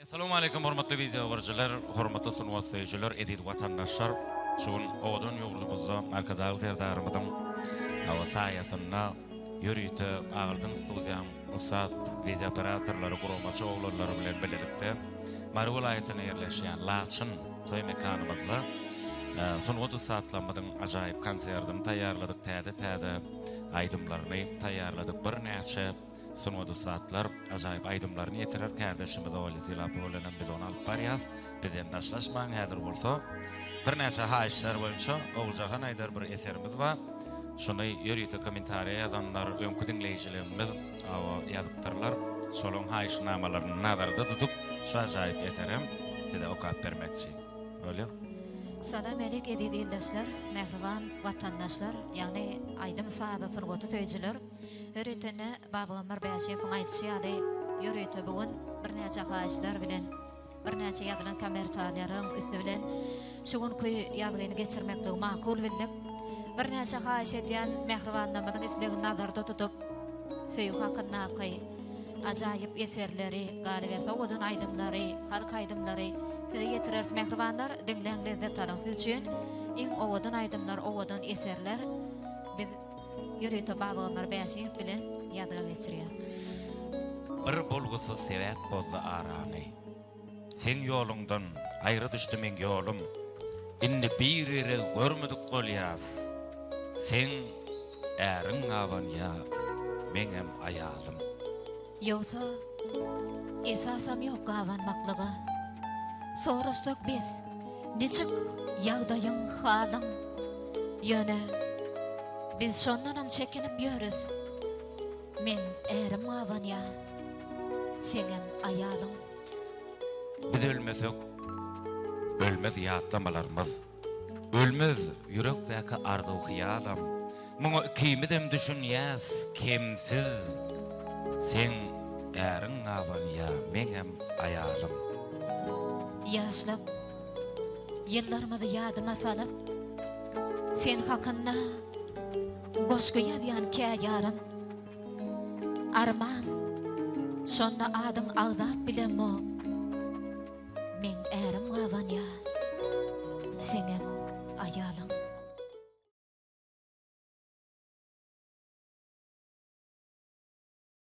Assalamu alaikum hormatly video görüjiler, hormatly sunuwatçylar, edil watandaşlar. Şugun owdan ýurdumyzda arkadaşlar terdarymyzyň awa saýasyna ýürüýte agaldyn studiýam Usat video operatorlary guramaçy oglary bilen birlikde Mary welaýatyna ýerleşýän Laçyn toý mekanymyzda sunuwat Usatlamyzyň ajaýyp konsertini taýýarladyk, täze aýdymlaryny taýýarladyk. Bir näçe sunuwat Usatlar ajaýyp aýdymlaryny ýetirer. Kardeşimiz Olisila Polenem biz onu alyp barýas. Bizden daşlaşmaň häzir bolsa bir näçe haýyşlar boýunça Oguljahan aýdar bir eserimiz bar. Şonu ýörüýte kommentariýa ýazanlar, öňkü dinleýijilerimiz ýazypdyrlar. Şolaryň haýyşnamalaryny nazarda tutup şu ajaýyp eserim size okap bermekçi. Öyle. Salam aleyk edildiler, mehriban vatandaşlar, yani aydym saada surgotu töýjiler. Hörütene Babamar Bäşeýewiň aýdýaly, ýörüýte bugün bir näçe haýyşlar bilen, bir näçe ýazylan kommentarlaryň üstü bilen şugun köý ýazgyny geçirmeklik makul bildik. Bir näçe haýyş edýän mehribanlamadyň islegini nazarda tutup, söýüp hakynda ajaýyp eserleri, galiberse oğudun aýdymlary, halk aýdymlary size getirer mehribanlar, dinleňizde taryň siz üçin iň oğudun aýdymlar, oğudun eserler biz ýörüýte Babamar Bäşeýew bilen ýadyga geçirýäs. Bir bolgusuz sebäp boldy arany. Sen ýoluňdan aýry düşdi men ýolum. Indi bir ýere görmedik bolýas. Sen äriň awan ýa, meňem aýalym. Ýogsa esasam ýok gawanmaklyga. Soraşdyk biz, niçik ýagdaýyň halyň? Ýöne biz şondanam çekinip ýörüs. Men ärim awan ýa, seňem aýalym. Biz ölmesek, ölmez ýatlamalarymyz. Ölmez yürekdäki arzu hyýalam. Muňa kimidem düşünýäs, kimsiz. Sen äriň awan ýa, meňem aýalym. Ýaşlap, ýyllarymyzy ýadyma salyp, sen hakynda goşgy ýazýan käýarym. Arman, şonda adyň agzat bilenmi?